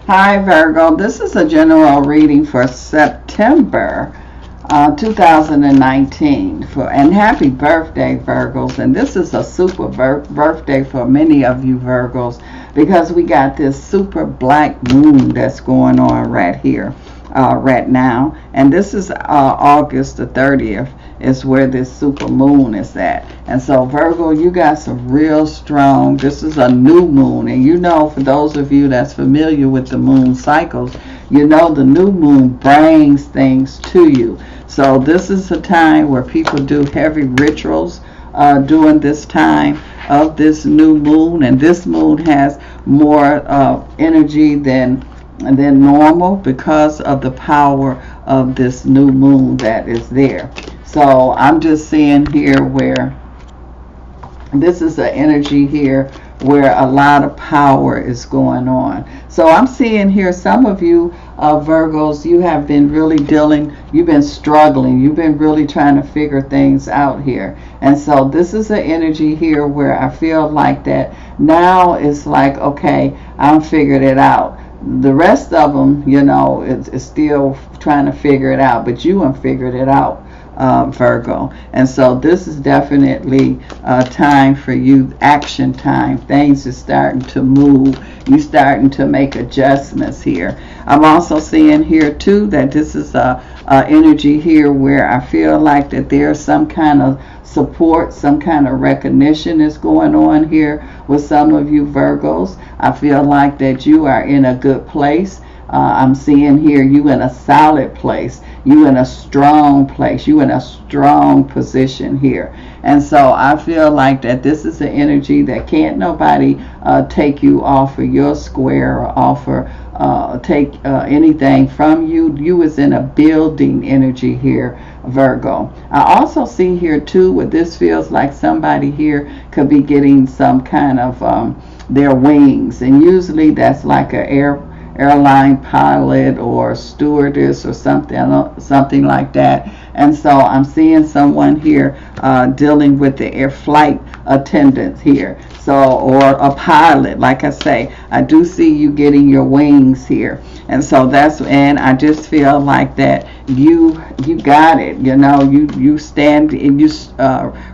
Hi Virgo, this is a general reading for September 2019 and happy birthday Virgos. And this is a super birthday for many of you Virgos because we got this super black moon that's going on right here right now, and this is August the 30th is where this super moon is at. And so Virgo, you got some real strong, this is a new moon, and you know, for those of you that's familiar with the moon cycles, you know the new moon brings things to you. So this is a time where people do heavy rituals during this time of this new moon, and this moon has more energy than normal because of the power of this new moon that is there. So I'm just seeing here where this is the energy here where a lot of power is going on. So I'm seeing here some of you Virgos, you have been really you've been struggling, you've been really trying to figure things out here. And so this is the energy here where I feel like that now it's like, okay, I'm figured it out. The rest of them, you know, is still trying to figure it out, but you have figured it out, Virgo. And so this is definitely time for you, action time. Things are starting to move. You're starting to make adjustments here. I'm also seeing here too that this is a energy here where I feel like that there's some kind of support, some kind of recognition is going on here with some of you Virgos. I feel like that you are in a good place. I'm seeing here you in a solid place, you in a strong place, you in a strong position here. And so I feel like that this is an energy that can't nobody take you off of your square or offer take anything from you. You is in a building energy here, Virgo. I also see here too where this feels like somebody here could be getting some kind of their wings, and usually that's like an airline pilot or stewardess or something like that. And so I'm seeing someone here dealing with the air flight attendants here. So, or a pilot, like I say, I do see you getting your wings here. And so and I just feel like that you got it, you know, you stand and you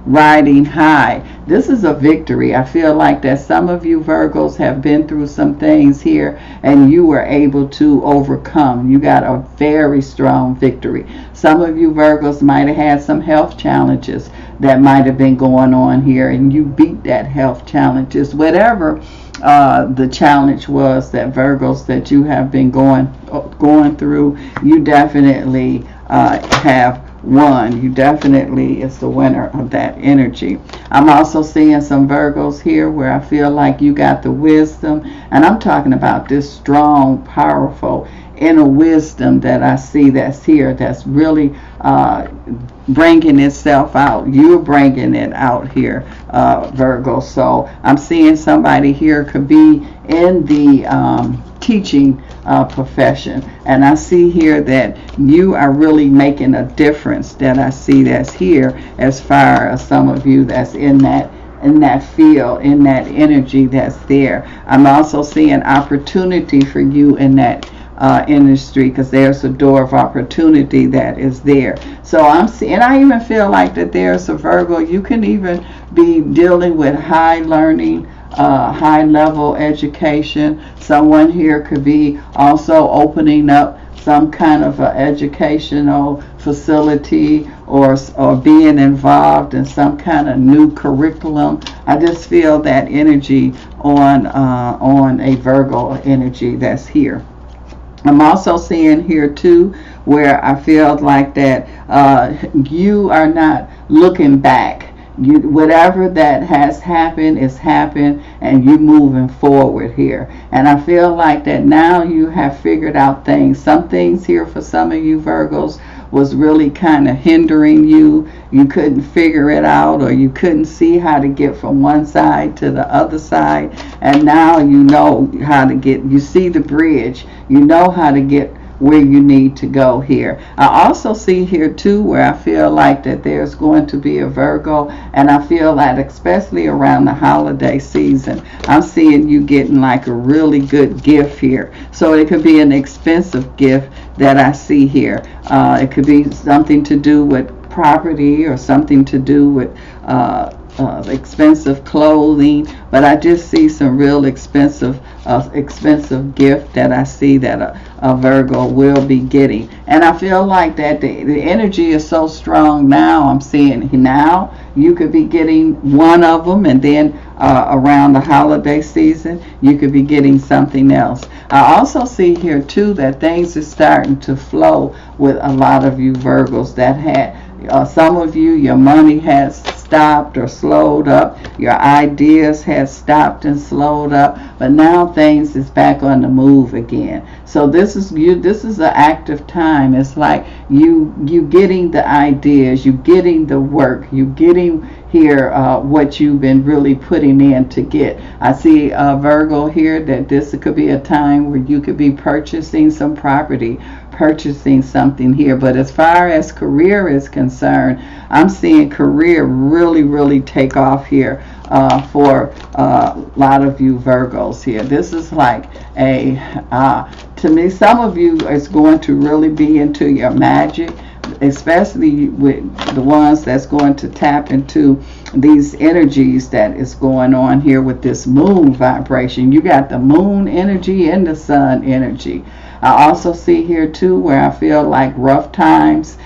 riding high. This is a victory. I feel like that some of you Virgos have been through some things here and you were able to overcome. You got a very strong victory. Some of you Virgos might have had some health challenges that might have been going on here, and you beat that health challenges, whatever the challenge was that Virgos that you have been going through. You definitely have won. You definitely is the winner of that energy. I'm also seeing some Virgos here where I feel like you got the wisdom, and I'm talking about this strong, powerful inner wisdom that I see that's here, that's really bringing itself out. You're bringing it out here, Virgo. So I'm seeing somebody here could be in the teaching profession, and I see here that you are really making a difference that I see that's here, as far as some of you that's in that field, in that energy that's there. I'm also seeing opportunity for you in that industry, because there's a door of opportunity that is there. So I'm seeing, I even feel like that there's a Virgo, you can even be dealing with high learning, high level education. Someone here could be also opening up some kind of an educational facility or being involved in some kind of new curriculum. I just feel that energy on a Virgo energy that's here. I'm also seeing here too where I feel like that you are not looking back. Whatever that has happened is happened, and you're moving forward here. And I feel like that now you have figured out things. Some things here for some of you Virgos was really kind of hindering you. You couldn't figure it out, or you couldn't see how to get from one side to the other side. And now you know how to get, you see the bridge, you know how to get where you need to go here. I also see here too where I feel like that there's going to be a Virgo, and I feel that especially around the holiday season, I'm seeing you getting like a really good gift here. So it could be an expensive gift that I see here. It could be something to do with property or something to do with expensive clothing, but I just see some real expensive gift that I see that a Virgo will be getting. And I feel like that the energy is so strong now. I'm seeing now you could be getting one of them, and then around the holiday season you could be getting something else. I also see here too that things are starting to flow with a lot of you Virgos that had some of you, your money has stopped or slowed up. Your ideas has stopped and slowed up. But now things is back on the move again. So this is an active time. It's like you getting the ideas, you getting the work, you getting here what you've been really putting in to get. I see Virgo here that this could be a time where you could be purchasing some property, purchasing something here. But as far as career is concerned, I'm seeing career really take off here for a lot of you Virgos here. This is like to me, some of you is going to really be into your magic, especially with the ones that's going to tap into these energies that is going on here with this moon vibration. You got the moon energy and the sun energy. I also see here too where I feel like rough times.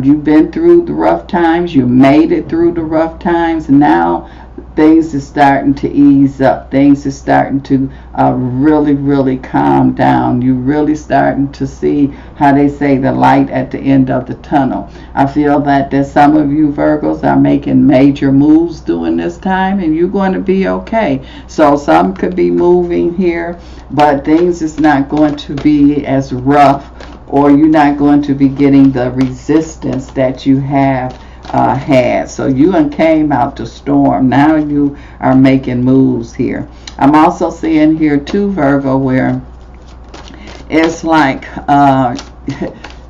You've been through the rough times. You made it through the rough times. And now things are starting to ease up. Things are starting to really calm down. You're really starting to see, how they say, the light at the end of the tunnel. I feel that some of you Virgos are making major moves during this time, and you're going to be okay. So some could be moving here, but things is not going to be as rough, or you're not going to be getting the resistance that you have had. So you came out the storm. Now you are making moves here. I'm also seeing here too, Virgo, where it's like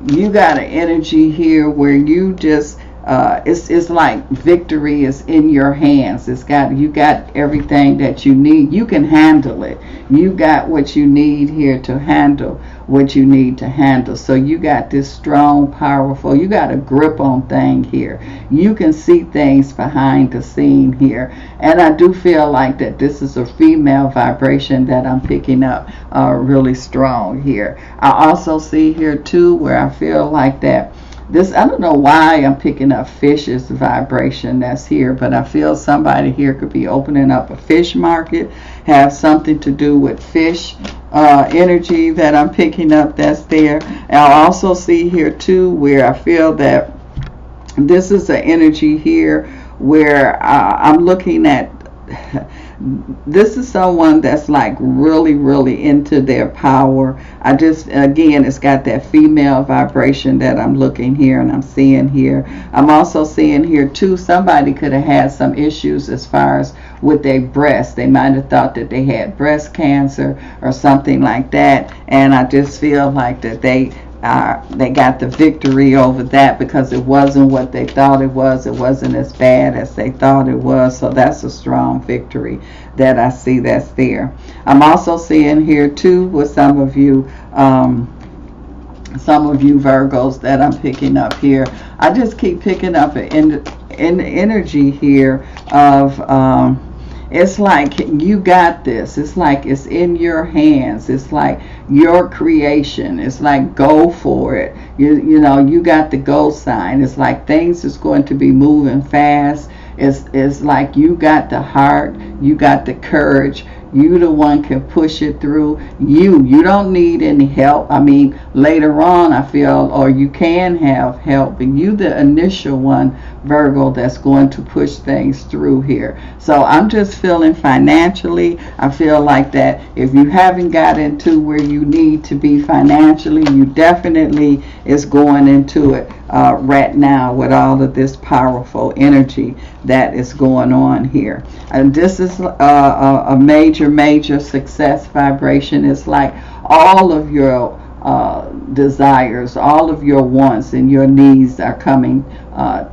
you got an energy here where you just it's like victory is in your hands. You got everything that you need. You can handle it. You got what you need here to handle what you need to handle. So you got this strong, powerful, you got a grip on thing here. You can see things behind the scene here. And I do feel like that this is a female vibration that I'm picking up really strong here. I also see here too where I feel like that this, I don't know why I'm picking up fish's vibration that's here, but I feel somebody here could be opening up a fish market, have something to do with fish energy that I'm picking up that's there. And I also see here too where I feel that this is an energy here where I'm looking at this is someone that's like really into their power. Again, it's got that female vibration that I'm looking here and I'm seeing here. I'm also seeing here too, somebody could have had some issues as far as with their breast. They might have thought that they had breast cancer or something like that, and I just feel like that they got the victory over that because it wasn't what they thought it was. It wasn't as bad as they thought it was. So that's a strong victory that I see that's there. I'm also seeing here too with some of you Virgos that I'm picking up here. I just keep picking up an energy here of it's like you got this. It's like it's in your hands. It's like your creation. It's like go for it. You know, you got the go sign. It's like things is going to be moving fast. It's like you got the heart. You got the courage. You the one can push it through. You don't need any help. I mean, later on I feel, or you can have help, but you the initial one, Virgo, that's going to push things through here. So I'm just feeling financially, I feel like that if you haven't got into where you need to be financially, you definitely is going into it right now with all of this powerful energy that is going on here. And this is a major success vibration. It's like all of your desires, all of your wants and your needs are coming.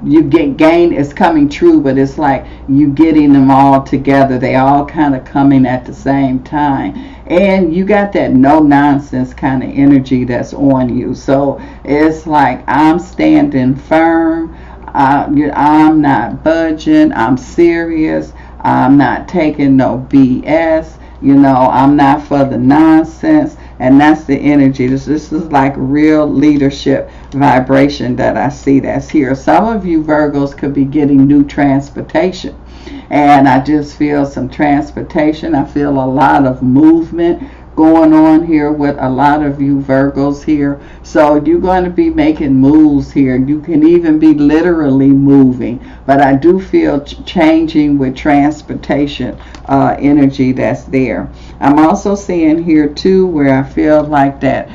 You get gain is coming true, but it's like you getting them all together. They all kind of coming at the same time, and you got that no nonsense kind of energy that's on you. So it's like I'm standing firm. I'm not budging. I'm serious. I'm not taking no BS. I'm not for the nonsense. And that's the energy. This is like real leadership vibration that I see that's here. Some of you Virgos could be getting new transportation. And I just feel some transportation. I feel a lot of movement going on here with a lot of you Virgos here. So you're going to be making moves here. You can even be literally moving. But I do feel changing with transportation energy that's there. I'm also seeing here too where I feel like that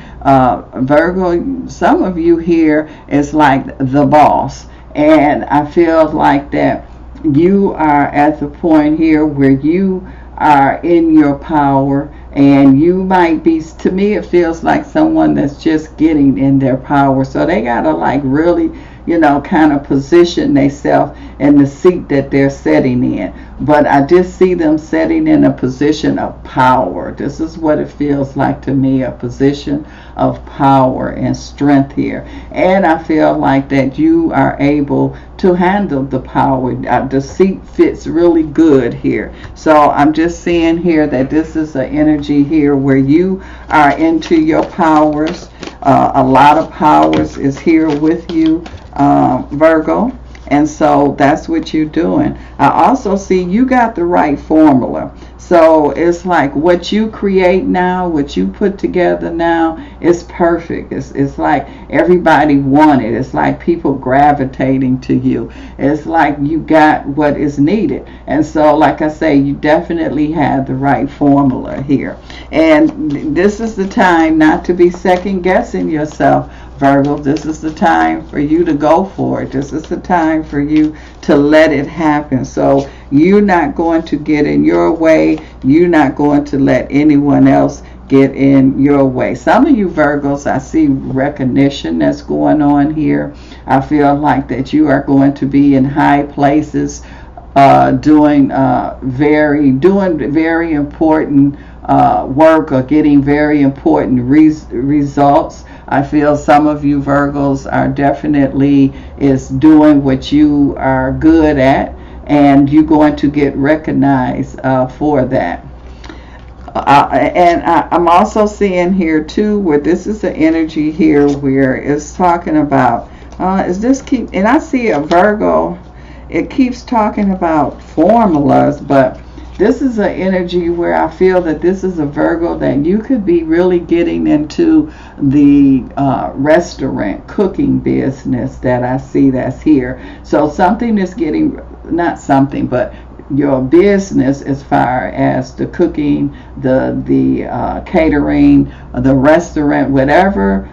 Virgo, some of you here is like the boss. And I feel like that you are at the point here where you are in your power, and you might be, to me it feels like someone that's just getting in their power. So they gotta like really kind of position themselves in the seat that they're sitting in. But I just see them sitting in a position of power. This is what it feels like to me, a position of power and strength here. And I feel like that you are able to handle the power. The seat fits really good here. So I'm just seeing here that this is an energy here where you are into your powers. A lot of powers is here with you, Virgo. And so that's what you're doing. I also see you got the right formula. So it's like what you create now, what you put together now, is perfect. It's like everybody want it. It's like people gravitating to you. It's like you got what is needed. And so, like I say, you definitely have the right formula here. And this is the time not to be second guessing yourself, Virgo. This is the time for you to go for it. This is the time for you to let it happen. So you're not going to get in your way. You're not going to let anyone else get in your way. Some of you Virgos, I see recognition that's going on here. I feel like that you are going to be in high places, doing very important work, or getting very important results. I feel some of you Virgos are definitely is doing what you are good at, and you're going to get recognized for that. I'm also seeing here too where this is the energy here where it's talking about and I see a Virgo, it keeps talking about formulas, but this is an energy where I feel that this is a Virgo that you could be really getting into the restaurant cooking business that I see that's here. So something is getting, not something, but your business as far as the cooking, the catering, the restaurant, whatever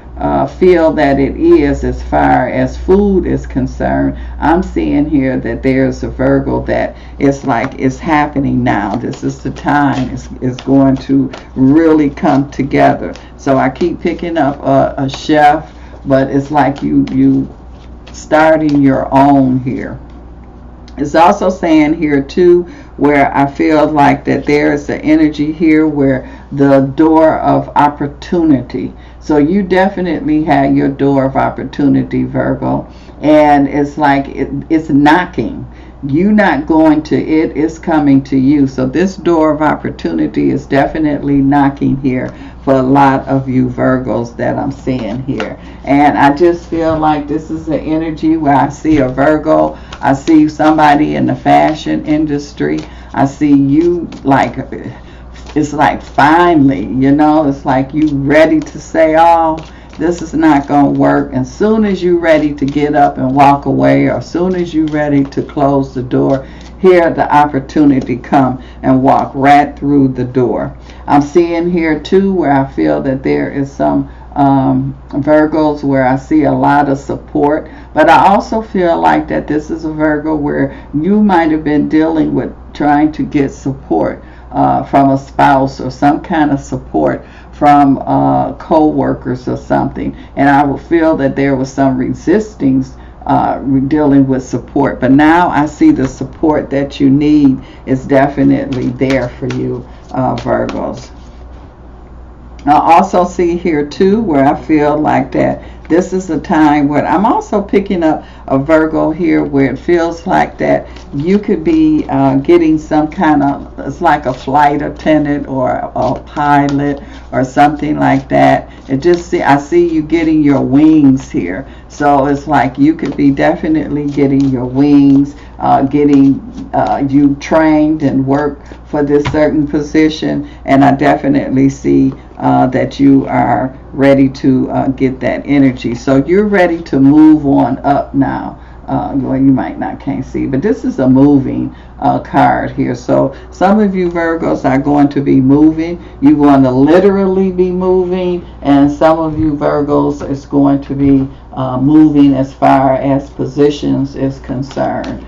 feel that it is as far as food is concerned. I'm seeing here that there's a Virgo that it's like it's happening now. This is the time it's going to really come together. So I keep picking up a chef, but it's like you starting your own here. It's also saying here too where I feel like that there is an energy here where the door of opportunity. So you definitely have your door of opportunity, Virgo, and it's like it's knocking. You not going to it, is coming to you. So this door of opportunity is definitely knocking here for a lot of you Virgos that I'm seeing here. And I just feel like this is an energy where I see a Virgo, I see somebody in the fashion industry, I see you like, it's like finally, it's like you ready to say, oh, this is not going to work. And soon as you're ready to get up and walk away, or soon as you're ready to close the door, here the opportunity come and walk right through the door. I'm seeing here too where I feel that there is some Virgos where I see a lot of support, but I also feel like that this is a Virgo where you might have been dealing with trying to get support from a spouse or some kind of support from co-workers or something, and I would feel that there was some resistance dealing with support, but now I see the support that you need is definitely there for you, Virgos. I also see here too where I feel like that this is a time where I'm also picking up a Virgo here where it feels like that you could be getting some kind of, it's like a flight attendant or a pilot or something like that. I see you getting your wings here. So it's like you could be definitely getting your wings, getting you trained and work for this certain position, and I definitely see that you are ready to get that energy. So you're ready to move on up now. Well, you might not can't see, but this is a moving card here. So some of you Virgos are going to be moving. You want to literally be moving, and some of you Virgos is going to be moving as far as positions is concerned,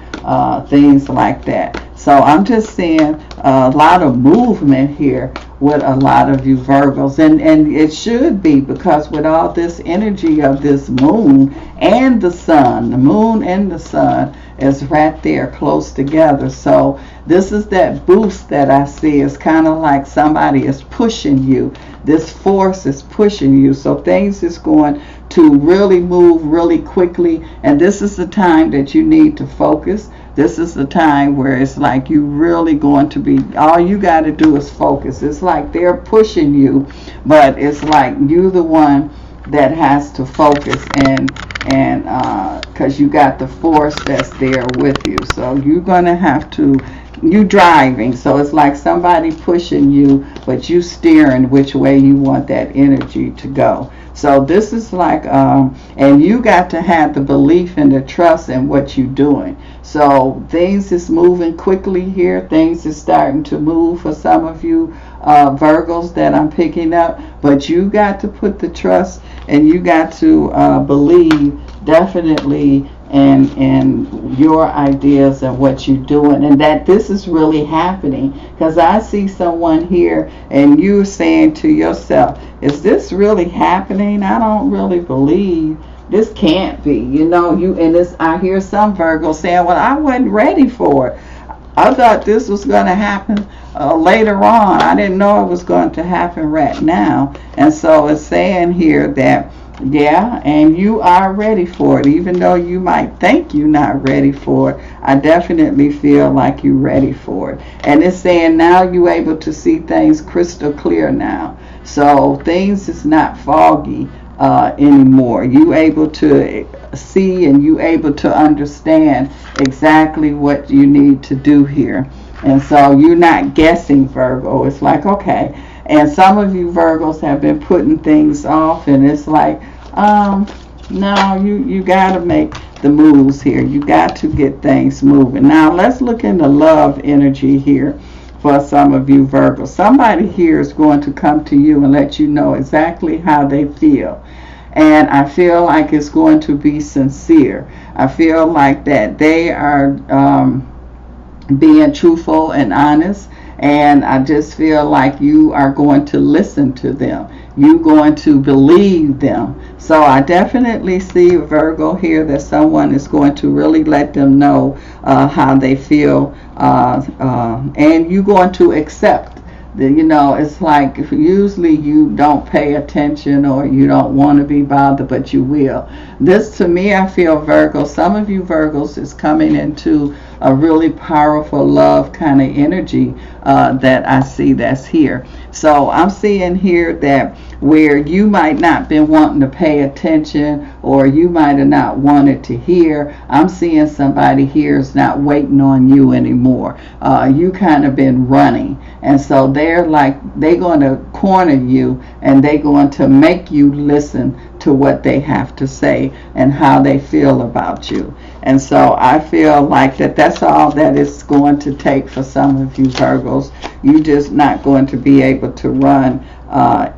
things like that. So I'm just seeing a lot of movement here with a lot of you Virgos, and it should be, because with all this energy of this moon and the sun, the moon and the sun is right there close together. So this is that boost that I see. It's kind of like somebody is pushing you. This force is pushing you. So things is going to really move really quickly, and this is the time that you need to focus. This is the time where it's like you really going to be, all you got to do is focus. It's like they're pushing you, but it's like you the one that has to focus, and because you got the force that's there with you. So you're going to have to, you driving, so it's like somebody pushing you, but you steering which way you want that energy to go. So this is like, and you got to have the belief and the trust in what you're doing. So things is moving quickly here. Things is starting to move for some of you Virgos that I'm picking up. But you got to put the trust, and you got to believe definitely in your ideas and what you're doing, and that this is really happening. Because I see someone here, and you're saying to yourself, is this really happening? I don't really believe this can't be, and this, I hear some Virgos saying, well, I wasn't ready for it. I thought this was going to happen later on. I didn't know it was going to happen right now. And so it's saying here that, yeah, and you are ready for it. Even though you might think you're not ready for it, I definitely feel like you're ready for it. And it's saying now you're able to see things crystal clear now. So things is not foggy anymore. You able to see, and you able to understand exactly what you need to do here. And so you're not guessing, Virgo. It's like, okay. And some of you Virgos have been putting things off, and it's like, no, you got to make the moves here. You got to get things moving. Now let's look into love energy here for some of you Virgos. Somebody here is going to come to you and let you know exactly how they feel. And I feel like it's going to be sincere. I feel like that they are being truthful and honest. And I just feel like you are going to listen to them. You're going to believe them. So I definitely see Virgo here that someone is going to really let them know how they feel. And you're going to accept. It's like usually you don't pay attention or you don't want to be bothered, but you will. This, to me, I feel Virgo, some of you Virgos is coming into a really powerful love kind of energy that I see that's here. So I'm seeing here that where you might not been wanting to pay attention, or you might have not wanted to hear, I'm seeing somebody here is not waiting on you anymore. You kind of been running, and so they're going to corner you, and they're going to make you listen to what they have to say and how they feel about you. And so I feel like that's all that it's going to take for some of you Virgos. You're just not going to be able to run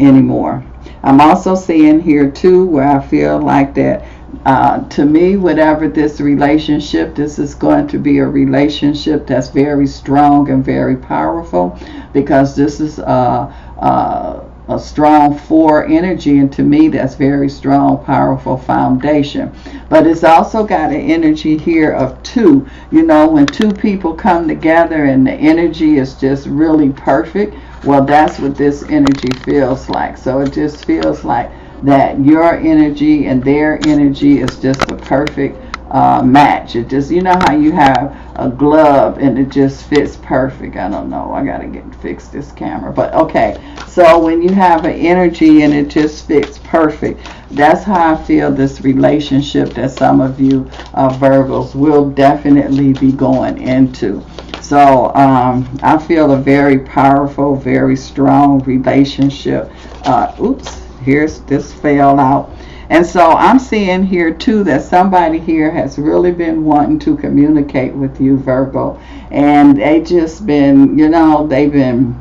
anymore. I'm also seeing here too where I feel like that To me, whatever this relationship, this is going to be a relationship that's very strong and very powerful, because this is a strong 4 energy, and to me that's very strong, powerful foundation. But it's also got an energy here of 2. When 2 people come together and the energy is just really perfect, well, that's what this energy feels like. So it just feels like that your energy and their energy is just a perfect match. It just, how you have a glove and it just fits perfect. I don't know, I gotta fix this camera, but okay. So when you have an energy and it just fits perfect, that's how I feel this relationship that some of you Virgos will definitely be going into. So I feel a very powerful, very strong relationship. Here's this fell out. And so I'm seeing here too that somebody here has really been wanting to communicate with you, Virgo, and they just been, they've been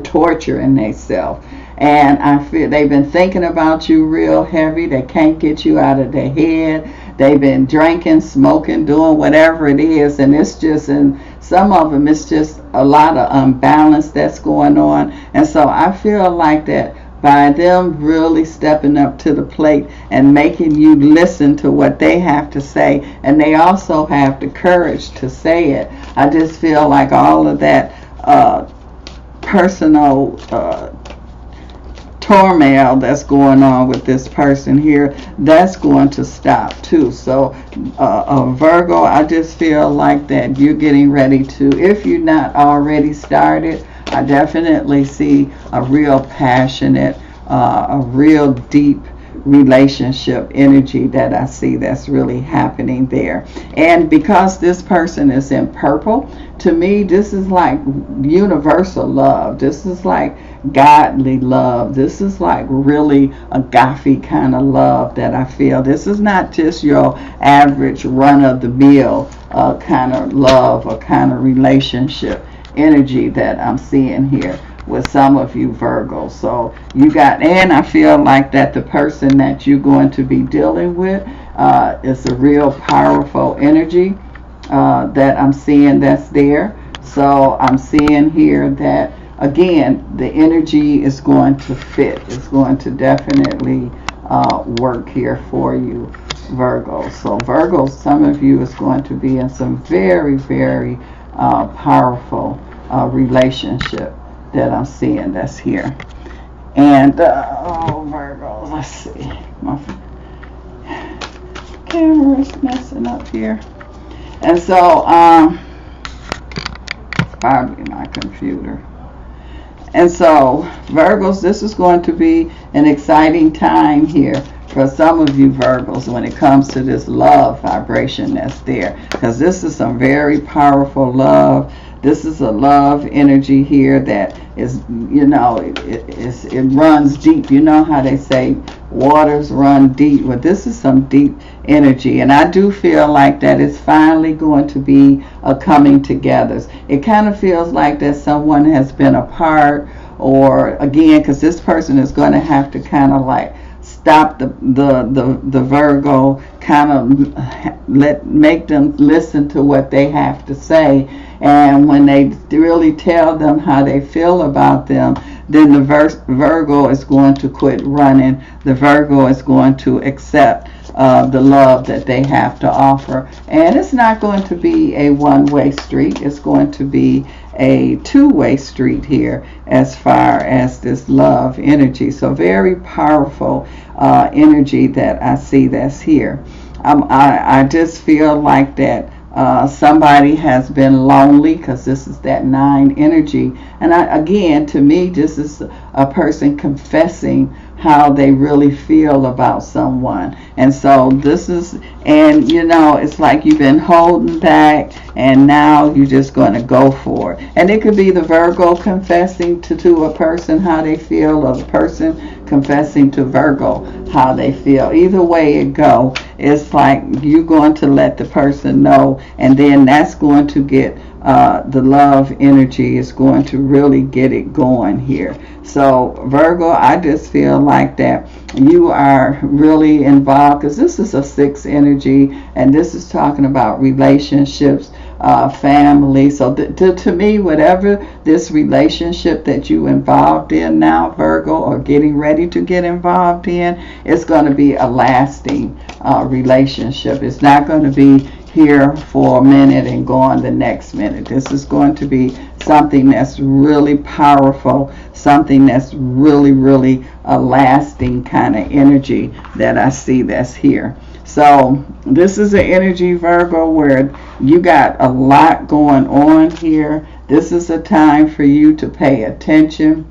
torturing themselves. And I feel they've been thinking about you real heavy. They can't get you out of their head. They've been drinking, smoking, doing whatever it is, and it's just, and some of them, it's just a lot of unbalance that's going on. And so I feel like that by them really stepping up to the plate and making you listen to what they have to say, and they also have the courage to say it. I just feel like all of that personal turmoil that's going on with this person here, that's going to stop too. So Virgo, I just feel like that you're getting ready to, if you're not already started, I definitely see a real passionate, a real deep relationship energy that I see that's really happening there. And because this person is in purple, to me this is like universal love. This is like godly love. This is like really agape kind of love that I feel. This is not just your average run-of-the-mill kind of love or kind of relationship energy that I'm seeing here with some of you Virgos. So you got, and I feel like that the person that you're going to be dealing with is a real powerful energy that I'm seeing that's there. So I'm seeing here that again the energy is going to fit. It's going to definitely work here for you Virgos. So Virgos, some of you is going to be in some very, very powerful relationship that I'm seeing that's here. And Virgos, let's see, my camera is messing up here. And so it's probably my computer. And so Virgos, this is going to be an exciting time here for some of you Virgos when it comes to this love vibration that's there, because this is some very powerful love. This is a love energy here that is, it runs deep. You know how they say waters run deep. Well, this is some deep energy, and I do feel like that it's finally going to be a coming together. It kind of feels like that someone has been apart, or again, because this person is going to have to kind of like stop the Virgo, kind of make them listen to what they have to say. And when they really tell them how they feel about them, then the Virgo is going to quit running. The Virgo is going to accept the love that they have to offer. And it's not going to be a one-way street. It's going to be a two-way street here as far as this love energy. So very powerful energy that I see that's here. I just feel like that somebody has been lonely, because this is that 9 energy. And again, to me, this is a person confessing how they really feel about someone. And so this is, and it's like you've been holding back and now you're just going to go for it. And it could be the Virgo confessing to a person how they feel, or the person confessing to Virgo how they feel. Either way it go, it's like you're going to let the person know, and then that's going to get the love energy is going to really get it going here. So Virgo, I just feel like that you are really involved, because this is a 6 energy, and this is talking about relationships, family. So to me, whatever this relationship that you involved in now, Virgo, or getting ready to get involved in, it's going to be a lasting relationship. It's not going to be here for a minute and go on the next minute. This is going to be something that's really powerful, something that's really a lasting kind of energy that I see that's here. So this is an energy, Virgo, where you got a lot going on here. This is a time for you to pay attention.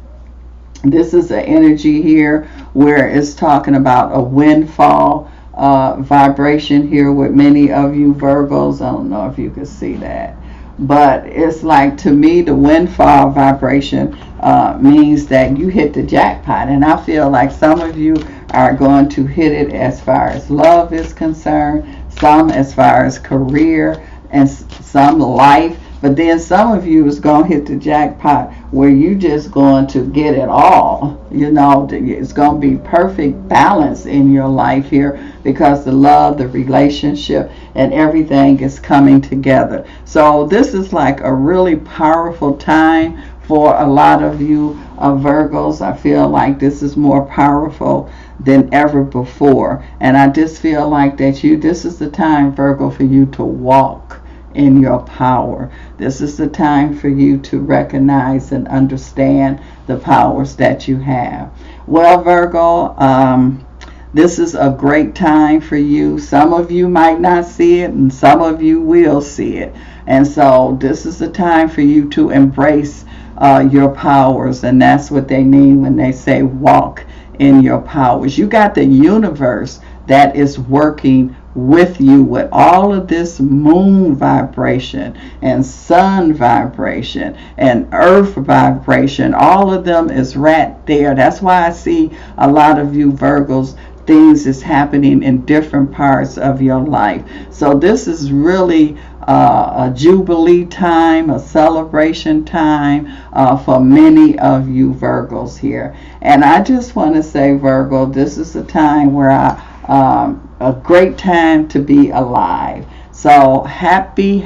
This is an energy here where it's talking about a windfall vibration here with many of you Virgos. I don't know if you can see that, but it's like, to me, the windfall vibration means that you hit the jackpot, and I feel like some of you are going to hit it as far as love is concerned, some as far as career, and some life. But then some of you is going to hit the jackpot where you just going to get it all. You know, it's going to be perfect balance in your life here, because the love, the relationship, and everything is coming together. So this is like a really powerful time for a lot of you Virgos. I feel like this is more powerful than ever before. And I just feel like that this is the time, Virgo, for you to walk in your power. This is the time for you to recognize and understand the powers that you have. Well, Virgo, this is a great time for you. Some of you might not see it, and some of you will see it. And so this is the time for you to embrace your powers, and that's what they mean when they say walk in your powers. You got the universe that is working with you with all of this moon vibration and sun vibration and earth vibration. All of them is right there. That's why I see a lot of you Virgos, things is happening in different parts of your life. So this is really a jubilee time, a celebration time for many of you Virgos here. And I just want to say, Virgo, this is a time where a great time to be alive. So happy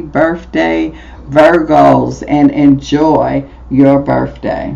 birthday, Virgos, and enjoy your birthday.